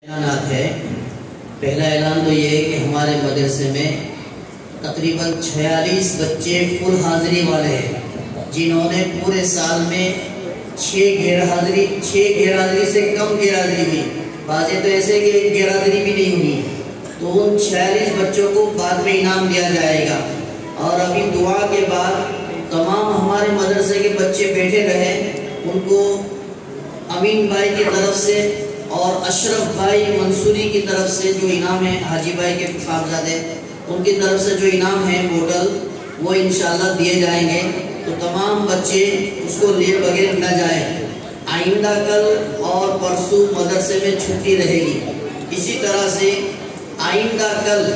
اعلانات ہے۔ پہلا اعلان تو یہ ہے کہ ہمارے مدرسے میں تقریباً 46 بچے فل حاضری والے ہیں، جنہوں نے پورے سال میں 6 غیر حاضری سے کم غیر حاضری ہوئی، بعضیں تو ایسے کہ ایک غیر حاضری بھی نہیں ہوئی، تو ان 46 بچوں کو بعد میں انعام دیا جائے گا۔ اور ابھی دعا کے بعد تمام ہمارے مدرسے کے بچے بیٹھے رہے، ان کو امین بھائی کی طرف سے اور اشرف بھائی منصوری کی طرف سے جو انعام ہے، حاجی بھائی کے صاحبزادے، ان کی طرف سے جو انعام ہے بوٹل، وہ انشاءاللہ دیے جائیں گے، تو تمام بچے اس کو لیے بغیر نہ جائیں۔ آئندہ کل اور پرسوں مدرسے میں چھٹی رہے گی۔ اسی طرح سے آئندہ کل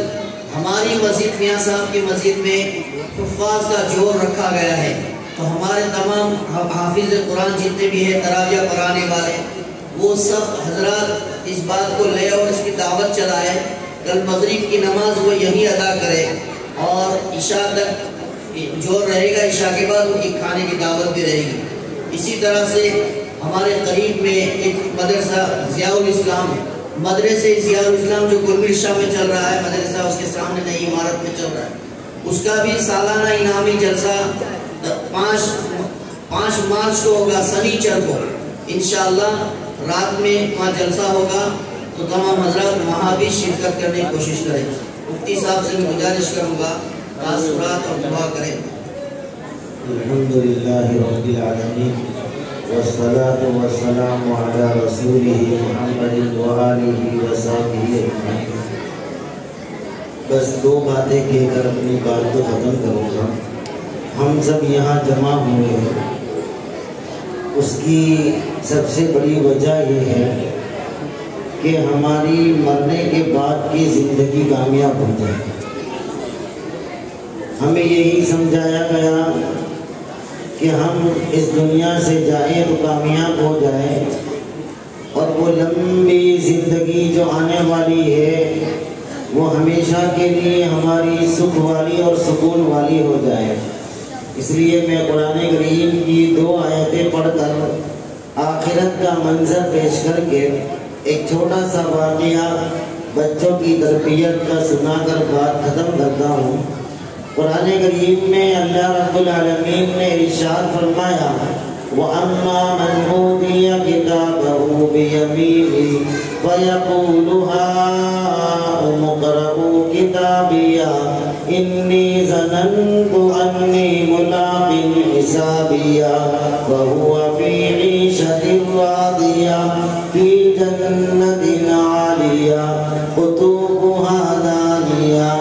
ہماری مسجد میاں صاحب کی مسجد میں حفاظ کا جور رکھا گیا ہے، تو ہمارے تمام حافظ قرآن جتنے بھی ہیں تراویح پڑھانے والے، وہ سب حضرات اس بات کو لے اور اس کی دعوت چلائے، کل مغرب کی نماز وہ یہی ادا کرے اور عشاء تک جو رہے گا، عشاء کے بعد ان کی کھانے کی دعوت بھی رہے گی۔ اسی طرح سے ہمارے قریب میں ایک مدرسہ ضیاء الاسلام، مدرسے ضیاء الاسلام جو گلمیر شاہ میں چل رہا ہے مدرسہ، اس کے سامنے نئی عمارت میں چل رہا ہے، اس کا بھی سالانہ انعامی جلسہ 5 مارچ کو ہوگا، سنیچر کو انشاءاللہ رات میں وہاں جلسہ ہوگا، تو تمام حضرات وہاں بھی شرکت کرنے کی کوشش کریں۔ مفتی صاحب سے میں گزارش کروں گا تاثرات اور دعا کریں۔ الحمدللہ رب العالمین والصلاة والسلام علی رسولہ محمد وآلہ وصحبہ اجمعین۔ بس 2 باتیں کہہ کر اپنی بات کو ختم کروں گا۔ ہم سب یہاں جمع ہوئے ہیں، اس کی سب سے بڑی وجہ یہ ہے کہ ہماری مرنے کے بعد کی زندگی کامیاب ہو جائے۔ ہمیں یہی سمجھایا گیا کہ ہم اس دنیا سے جائیں تو کامیاب ہو جائیں، اور وہ لمبی زندگی جو آنے والی ہے وہ ہمیشہ کے لیے ہماری سکھ والی اور سکون والی ہو جائے۔ اس لیے میں قرآن کریم کی 2 آیتیں پڑھ کر آخرت کا منظر پیش کر کے ایک چھوٹا سا واقعہ بچوں کی تربیت کا سنا کر بات ختم کرتا ہوں۔ قرآن کریم میں اللہ رب العالمین نے ارشاد فرمایا وَأَمَّا مَنْ أُوتِيَ كِتَابَهُ بِيَمِينِهِ فَيَقُولُ هَاؤُمُ اقْرَءُوا كِتَابِيَهْ إِنِّي ظَنَنتُ أَنِّي مُلَاقٍ حِسَابِيَهْ فَهُوَ فِي عِيشَةٍ رَاضِيَةٍ فِي جَنَّةٍ عَالِيَةٍ قُطُوفُهَا دَانِيَةٌ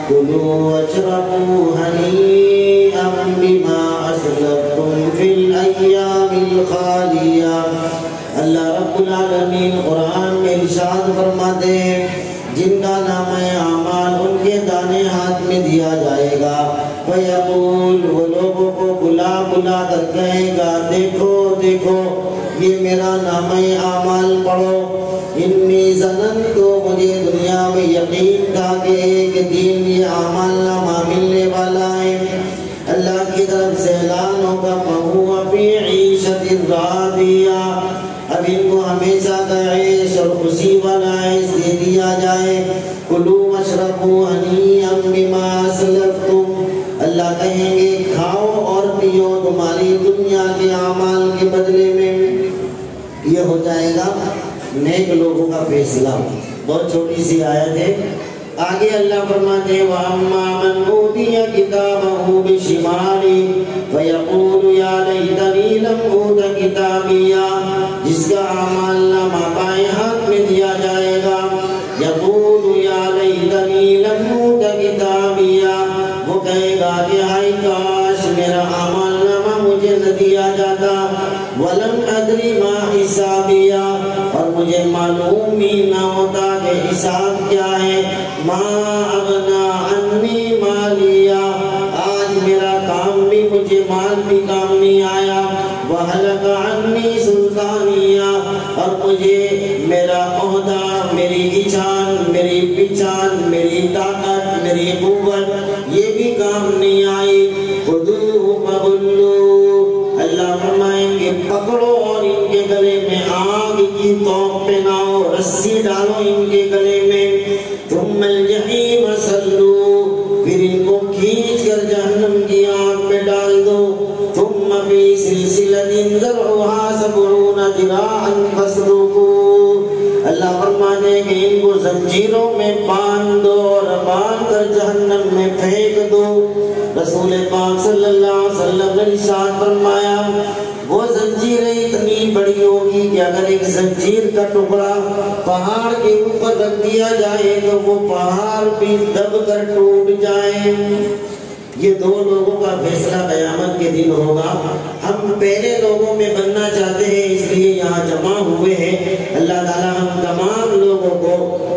كُلُوا وَاشْرَبُوا هَنِيئًا بِمَا أَسْلَفْتُمْ فِي الْأَيَّامِ الْخَالِيَةِ۔ اللہ رب العالمین قرآن میں ارشاد فرماتے ہیں جن کا نامہ اعمال ان کے دانے ہاتھ میں دیا جائے گا، فیقول، وہ لوگوں کو بلا بلا کر کہے گا دیکھو دیکھو یہ میرا نامہ اعمال پڑھو، انی ظننت، مجھے دنیا میں یقین تھا کہ ایک دن یہ اعمال نامہ ملنے والا ہے۔ اللہ کی طرف سے اعلان ہوگا فَهُوَ فِي عِيشَةٍ رَاضِيَةٍ، اب ان کو ہمیشہ کا عیش اور خوشی والا عیش دے دیا جائے۔ کُلُوا وَاشْرَبُوا هَنِيئًا بِمَا أَسْلَفْتُمْ، اللہ کہیں گے کھاؤ اور پیو تمہاری دنیا کے اعمال کے بدلے میں۔ یہ ہو جائے گا نیک لوگوں کا فیصلہ۔ بہت چھوٹی سی آیت ہے، آگے اللہ فرماتے ہیں وَأَمَّا مَنْ أُوتِيَ كِتَابَهُ بِشِمَالِهِ فَيَقُولُ يَا لَيْتَنِي لَمْ أُوتَ كِتَابِيَهْ، جس کا اعمال نامہ بائیں ہاتھ میں دیا جائے گا، یقول یا لیتنی لم اوت کتابیہ، وہ کہے گا کہ ہائے کاش میرا اعمال نامہ مجھے نہ دیا جاتا، ولم ادری ما حسابیہ، اور مجھے معلوم ہی نہ ہوتا کہ حساب کیا ہے، ما اغنا عنی مالیہ، آج میرا کام بھی مجھے مال بھی کام نہیں آیا، وَهَلَكَ عَنِّي سُلْطَانِيَّ، اور مجھے میرا عہدہ، میری اچھان، میری پہچان، میری طاقت، میری قوت یہ بھی کام نہیں آئی۔ خُذُوهُ فَغُلُّوهُ، اللہ فرمائیں گے پکڑو اور ان کے گلے میں آگ کی توق پہناؤ، رسی ڈالو ان کے گلے میں، ثم الجحیم صلو، پھر ان کو کھینچ کر جہنم کی آگ میں ڈال دو، ثم فی سلسلۃ ذرعها 70 ذراعا فاسلکوہ، اللہ فرماتے ہیں کہ ان کو زنجیروں میں باندھ دو اور باندھ کر جہنم میں پھینک دو۔ رسول پاک صلی اللہ علیہ وسلم نے ارشاد فرمایا وہ زنجیریں اتنی بڑی ہوگی کہ اگر ایک زنجیر کا ٹکڑا پہاڑ کے اوپر رکھ دیا جائے تو وہ پہاڑ بھی دب کر ٹوٹ جائے۔ یہ دو لوگوں کا فیصلہ قیامت کے دن ہوگا۔ ہم پہلے لوگوں میں بننا چاہتے ہیں، اس لیے یہاں جمع ہوئے ہیں۔ اللہ تعالیٰ ہم تمام لوگوں کو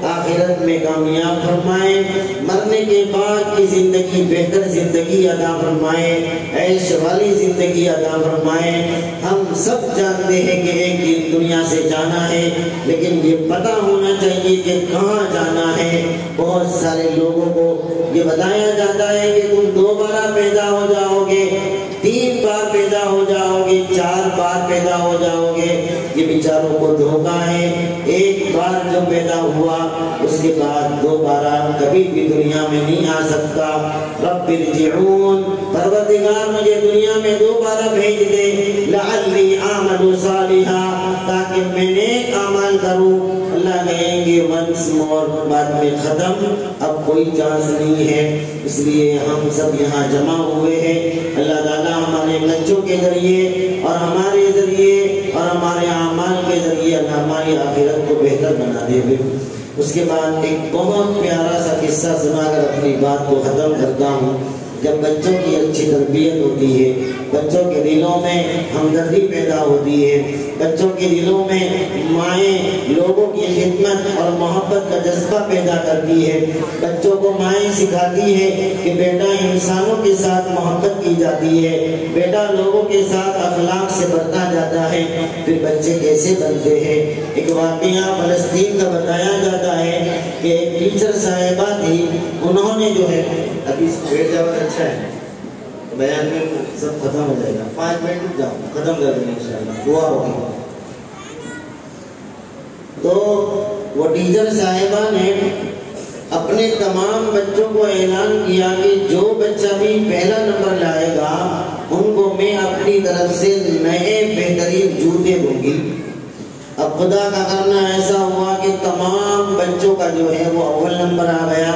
آخرت میں کامیاب فرمائے، مرنے کے بعد کی زندگی بہتر زندگی عطا فرمائے، عیش والی زندگی عطا فرمائے۔ ہم سب جانتے ہیں کہ ایک دن دنیا سے جانا ہے، لیکن یہ پتہ ہونا چاہیے کہ کہاں جانا ہے۔ بہت سارے لوگوں کو یہ بتایا جاتا ہے کہ تم دوبارہ پیدا ہو جاؤ گے، 3 بار پیدا ہو جاؤ گے، 4 بار پیدا ہو جاؤ گے۔ یہ بیچاروں کو دھوکہ ہے۔ ایک بار جو پیدا ہوا اس کے بعد دوبارہ کبھی بھی دنیا میں نہیں آ سکتا۔ رب ارجعون، پروردگار مجھے دنیا میں دوبارہ بھیج دے، لعلی اعمل صالحا، تاکہ میں نیک اعمال کروں۔ اللہ کہیں گے ونس مور، بعد میں ختم، اب کوئی چانس نہیں ہے۔ اس لیے ہم سب یہاں جمع ہوئے ہیں۔ اللہ تعالیٰ ہمارے بچوں کے ذریعے اور ہمارے ذریعے اور ہمارے اعمال کے ذریعے اللہ ہماری آخرت کو بہتر بنا دے۔ اس کے بعد ایک بہت پیارا سا قصہ سنا کر اپنی بات کو ختم کرتا ہوں۔ جب بچوں کی اچھی تربیت ہوتی ہے، بچوں کے دلوں میں ہمدردی پیدا ہوتی ہے، بچوں کے دلوں میں مائیں لوگوں کی خدمت اور محبت کا جذبہ پیدا کرتی ہے۔ بچوں کو مائیں سکھاتی ہے کہ بیٹا انسانوں کے ساتھ محبت کی جاتی ہے، بیٹا لوگوں کے ساتھ اخلاق سے برتا جاتا ہے۔ پھر بچے کیسے بنتے ہیں؟ ایک واقعہ فلسطین کا بتایا جاتا ہے کہ ایک ٹیچر صاحبہ تھی، انہوں نے جو ہے ابھی بیٹھ جاؤ اچھا ہے، بیان میں سب ختم ہو جائے گا، 5 منٹ رک جاؤ، ختم کر دیں گے انشاءاللہ، دعا ہوگی۔ تو وہ ٹیچر صاحبہ نے اپنے تمام بچوں کو اعلان کیا کہ جو بچہ بھی پہلا نمبر لائے گا ان کو میں اپنی طرف سے نئے بہترین جوتے دوں گی۔ اب خدا کا کرنا ایسا ہوا کہ تمام بچوں کا جو ہے وہ اول نمبر آ گیا۔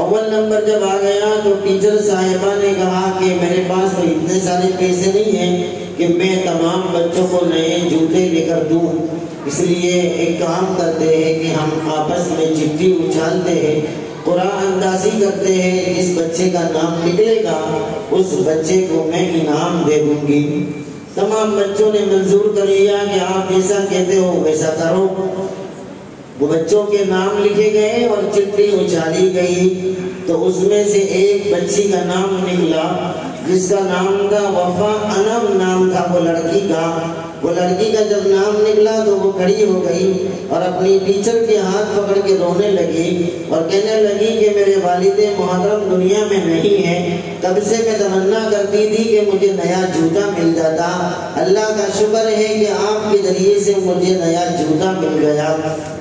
اول نمبر جب آ گیا تو ٹیچر صاحبہ نے کہا کہ میرے پاس تو اتنے سارے پیسے نہیں ہیں کہ میں تمام بچوں کو نئے جوتے لے کر دوں، اس لیے ایک کام کرتے ہیں کہ ہم آپس میں چٹھی اچھالتے ہیں، قرآن اندازی کرتے ہیں، جس بچے کا نام نکلے گا اس بچے کو میں انعام دے دوں گی۔ تمام بچوں نے منظور کر لیا کہ آپ جیسا کہتے ہو ویسا کرو۔ وہ بچوں کے نام لکھے گئے اور چٹھی اچھالی گئی، تو اس میں سے ایک بچی کا نام نکلا جس کا نام تھا وفا انم نام تھا وہ لڑکی کا۔ وہ لڑکی کا جب نام نکلا تو وہ کھڑی ہو گئی اور اپنی ٹیچر کے ہاتھ پکڑ کے رونے لگی اور کہنے لگی کہ میرے والد محترم دنیا میں نہیں ہے، تب سے میں تمنا کرتی تھی کہ مجھے نیا جوتا مل جاتا، اللہ کا شکر ہے کہ آپ کے ذریعے سے مجھے نیا جوتا مل گیا۔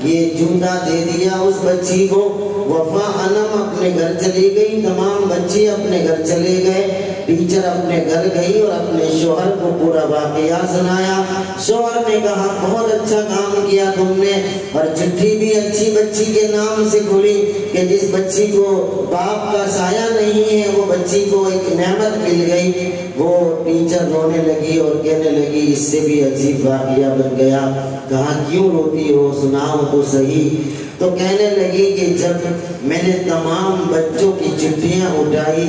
یہ جوتا دے دیا اس بچی کو۔ وفا انم اپنے گھر چلی گئی، تمام بچے اپنے گھر چلے گئے، ٹیچر اپنے گھر گئی اور اپنے شوہر کو پورا واقعہ سنایا۔ شوہر نے کہا بہت اچھا کام کیا تم نے، اور چٹھی بھی اچھی بچی کے نام سے کھلی کہ جس بچی کو باپ کا سایہ نہیں ہے وہ بچی کو ایک نعمت مل گئی۔ وہ ٹیچر رونے لگی اور کہنے لگی اس سے بھی عجیب واقعہ بن گیا۔ کہا کیوں روتی ہو، سناؤ تو صحیح۔ تو کہنے لگی کہ جب میں نے تمام بچوں کی چٹھیاں اٹھائی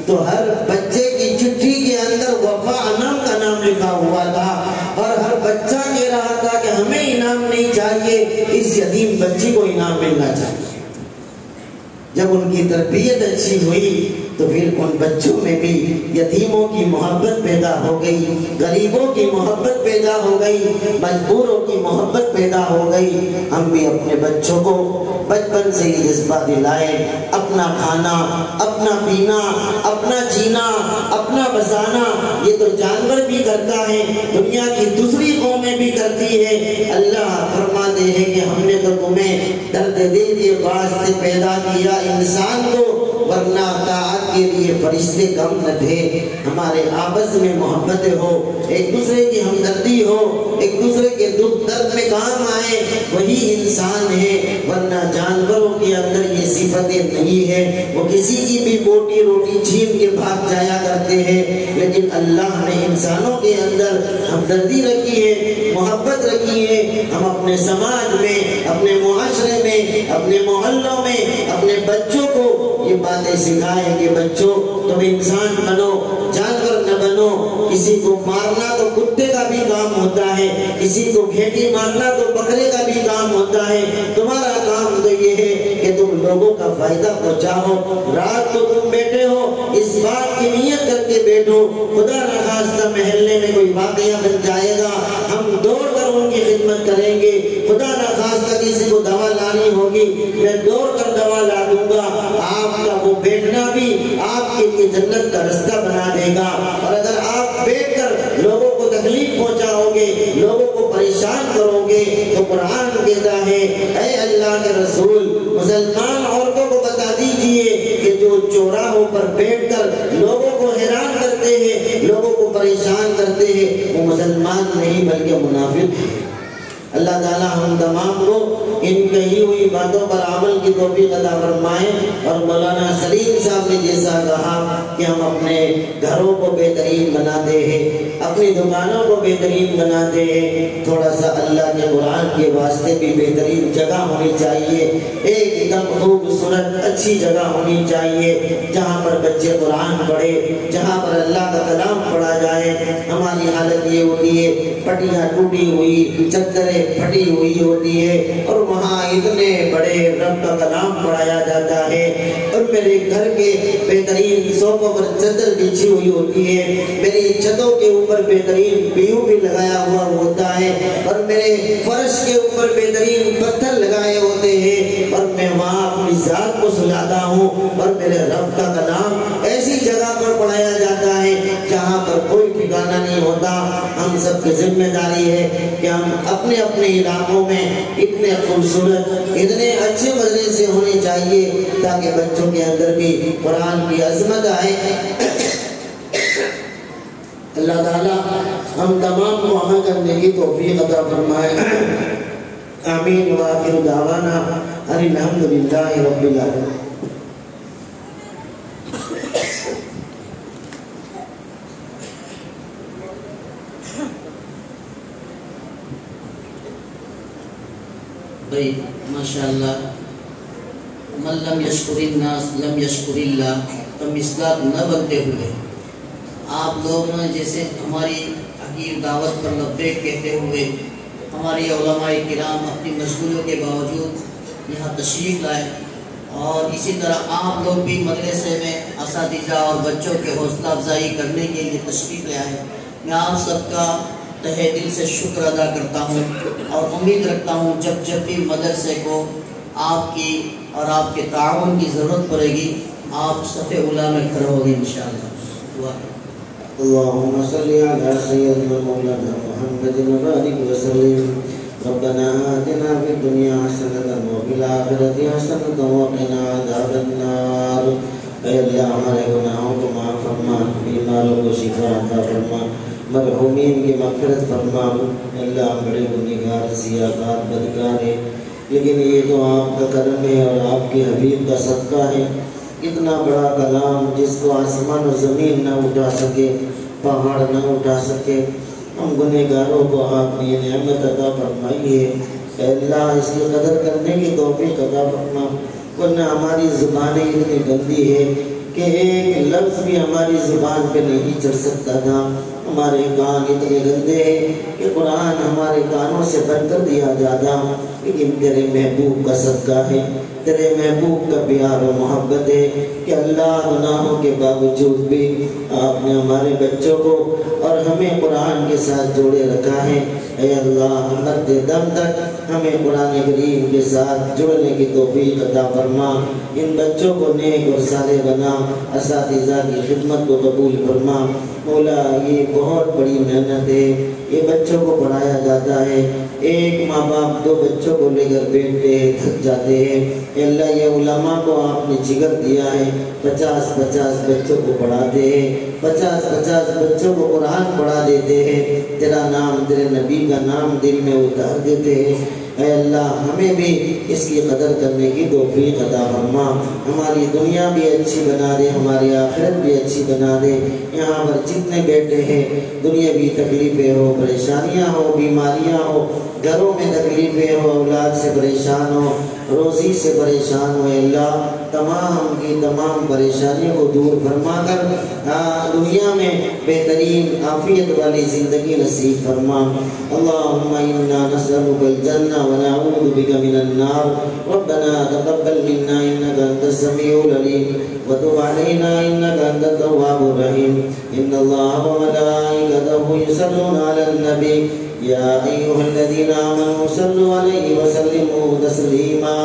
تو ہر بچے کی چٹھی کے اندر وفا انم کا نام لکھا ہوا تھا، اور ہر بچہ کہہ رہا تھا کہ ہمیں انعام نہیں چاہیے، اس یتیم بچی کو انعام ملنا چاہیے۔ جب ان کی تربیت اچھی ہوئی تو پھر ان بچوں میں بھی یتیموں کی محبت پیدا ہو گئی، غریبوں کی محبت پیدا ہو گئی، مجبوروں کی محبت پیدا ہو گئی۔ ہم بھی اپنے بچوں کو بچپن سے ہی جذبہ دلائے، اپنا کھانا، اپنا پینا، اپنا جینا، اپنا بسانا یہ تو جانور بھی کرتا ہے، دنیا کی دوسری قومیں بھی کرتی دردی ہے، اللہ فرماتے ہیں کہ ہم نے تو تمہیں درد دل کے واسطے پیدا کیا انسان کو، ورنہ طاعت کے لیے فرشتے کم نہ تھے۔ ہمارے آپس میں محبت ہو، ایک دوسرے کی ہمدردی ہو، ایک دوسرے کے دکھ درد میں کام آئے، وہی انسان ہے، ورنہ جانوروں کے اندر یہ صفتیں نہیں ہے۔ وہ کسی کی بھی بوٹی روٹی چھین کے بھاگ جایا کرتے ہیں، لیکن اللہ نے انسانوں کے اندر ہمدردی رکھی ہے، محبت رکھی ہے۔ ہم اپنے سماج میں، اپنے معاشرے میں، اپنے محلوں میں اپنے بچوں کو یہ باتیں سکھائیں کہ بچوں تم انسان بنو، جانور نہ بنو۔ کسی کو مارنا تو کتے کا بھی کام ہوتا ہے، کسی کو گھیٹی مارنا تو بکرے کا بھی کام ہوتا ہے۔ تمہارا کام تو یہ ہے کہ تم لوگوں کا فائدہ پہنچاؤ۔ رات کو تم بیٹھے ہو، اس بات کی نیت کر کے بیٹھو، خدا نخواستہ محلے میں کوئی واقعہ بن جائے گا، ہم دوڑ کر ان کی خدمت کریں گے۔ خدا نخواستہ کسی کو دوا لانی ہوگی، میں دوڑ کر دوا لا دوں گا۔ آپ کا وہ بیٹھنا بھی آپ کے لیے جنت کا رستہ بنا دے گا۔ اور اگر آپ بیٹھ کر لوگوں کو تکلیف پہنچاؤ گے، لوگوں کو پریشان کرو گے، تو قرآن کہتا ہے اے اللہ کے رسول مسلمان عورتوں کو بتا دیجئے کہ جو چوراہوں پر بیٹھ کر لوگوں کو حیران کرتے ہیں، لوگوں کو پریشان کرتے ہیں، وہ مسلمان نہیں بلکہ منافق ہیں۔ اللہ تعالی ہم تمام کو ان کہی ہوئی باتوں پر عمل کی توفیق عطا فرمائے۔ اور مولانا سلیم صاحب نے جیسا کہا کہ ہم اپنے گھروں کو بہترین بناتے ہیں، اپنی دکانوں کو بہترین بناتے ہیں، تھوڑا سا اللہ کے قرآن کے واسطے بھی بہترین جگہ ہونی چاہیے، ایک دم خوبصورت اچھی جگہ ہونی چاہیے جہاں پر بچے قرآن پڑھے، جہاں پر اللہ کا کلام پڑھا جائے۔ ہماری حالت یہ ہوتی ہے پٹیاں ٹوٹی ہوئی، چادریں پھٹی ہوئی ہوتی ہے، اور وہاں اتنے بڑے رب کا کلام پڑھایا جاتا ہے، اور میرے گھر کے بہترین صوفوں پر چادر بچھی ہوئی ہوتی ہے، میری چھتوں کے اوپر بہترین پیو بھی لگایا ہوا ہوتا ہے، اور میرے فرش کے اوپر بہترین پتھر لگائے ہوتے ہیں، اور میں وہاں اپنی ذات کو سلاتا ہوں، اور میرے رب کا کلام ایسی جگہ پر پڑھایا جاتا ہے جہاں پر کوئی ٹھکانہ نہیں ہوتا۔ ہم سب کی ذمہ داری ہے کہ ہم اپنے اپنے علاقوں میں اتنے خوبصورت، اتنے اچھے مدرسے ہونے چاہیے تاکہ بچوں کے اندر بھی قرآن کی عظمت آئے۔ اللہ تعالیٰ ہم تمام کو عمل کرنے کی توفیق عطا فرمائے۔ آمین وآخر دعوانا ان الحمدللہ رب العالمین۔ بھائی ماشاءاللہ، من لم یشکر الناس لم یشکر اللہ، تو مصداق نہ بنتے ہوئے آپ لوگ نے جیسے ہماری حقیر دعوت پر لبیک کہتے ہوئے ہماری علماء کرام اپنی مشغولیوں کے باوجود یہاں تشریف لائے، اور اسی طرح آپ لوگ بھی مدرسے میں اساتذہ اور بچوں کے حوصلہ افزائی کرنے کے لیے تشریف لے آئے۔ میں آپ سب کا تہہ دل سے شکر ادا کرتا ہوں، اور امید رکھتا ہوں جب جب بھی مدرسے کو آپ کی اور آپ کے تعاون کی ضرورت پڑے گی آپ صف اولیٰ میں کھڑے ہوگے انشاءاللہ۔ دعا اللهم صل على سيدنا مولانا محمد وبارك وسلم۔ ربنا آتنا في الدنيا حسنة وفي الآخرة حسنة وقنا عذاب النار۔ اے اللہ ہمارے گناہوں کو معاف فرما، بیماروں کو شفا عطا فرما، مرحومین کی مغفرت فرما۔ اللہ ہم بڑے گنہگار، سیاحات، بدکار ہیں، لیکن یہ تو آپ کا کرم ہے اور آپ کے حبیب کا صدقہ ہے۔ اتنا بڑا کلام جس کو آسمان و زمین نہ اٹھا سکے، پہاڑ نہ اٹھا سکے، ہم گنہگاروں کو آپ نے نعمت عطا فرمائی ہے۔ اے اللہ اس کی قدر کرنے کی توفیق عطا فرما، ورنہ ہماری زبانیں اتنی گندی ہے کہ ایک لفظ بھی ہماری زبان پہ نہیں چڑھ سکتا تھا۔ ہمارے کان اتنے گندے ہیں کہ قرآن ہمارے کانوں سے بند کر دیا جاتا، لیکن تیرے محبوب کا صدقہ ہے، تیرے محبوب کا پیار و محبت ہے کہ اللہ گناہوں کے باوجود بھی آپ نے ہمارے بچوں کو اور اور ہمیں قرآن کے ساتھ جوڑے رکھا ہے۔ اے اللہ مرتے دم تک ہمیں قرآن کریم کے ساتھ جڑنے کی توفیق عطا فرما، ان بچوں کو نیک اور صالح بنا، اساتذہ کی خدمت کو قبول فرما۔ مولا یہ بہت بڑی محنت ہے، یہ بچوں کو پڑھایا جاتا ہے، ایک ماں باپ 2 بچوں کو لے کر بیٹھتے ہیں، تھک جاتے ہیں۔ اے اللہ یہ علماء کو آپ نے جگر دیا ہے، 50 بچوں کو پڑھاتے ہیں، 50 بچوں کو قرآن پڑھا دیتے ہیں، تیرا نام تیرے نبی کا نام دل میں اتار دیتے ہیں۔ اے اللہ ہمیں بھی اس کی قدر کرنے کی توفیق عطا فرما، ہماری دنیا بھی اچھی بنا دے، ہماری آخرت بھی اچھی بنا دے۔ یہاں پر جتنے بیٹے ہیں دنیاوی تکلیفیں ہو، پریشانیاں ہو، بیماریاں ہو، گھروں میں تکلیفیں ہو، اولاد سے پریشان ہو، روزی سے پریشان ہو، اے اللہ تمام کی تمام پریشانیوں کو دور فرما کر دنیا میں بہترین عافیت والی زندگی نصیب فرما۔ اللہم انا نسألک الجنہ ونعوذ بک من النار، ربنا تقبل منا انک انت السمیع العلیم وتب علینا انک انت التواب الرحیم۔ ان اللہ وملائکتہ یصلون علی النبی یا ایھا الذین آمنوا صلوا علیہ وسلموا تسلیما۔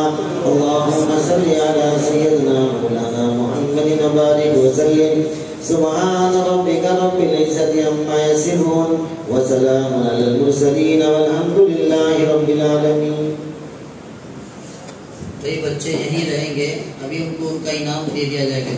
اللہم صل علی سیدنا مولانا محمد وبارک وسلم۔ سبحان ربک رب العزة عما یصفون وسلام علی المرسلین والحمد للہ رب العالمین۔ کئی بچے یہیں رہیں گے، ابھی ان کو ان کا انعام دے دیا جائے گا۔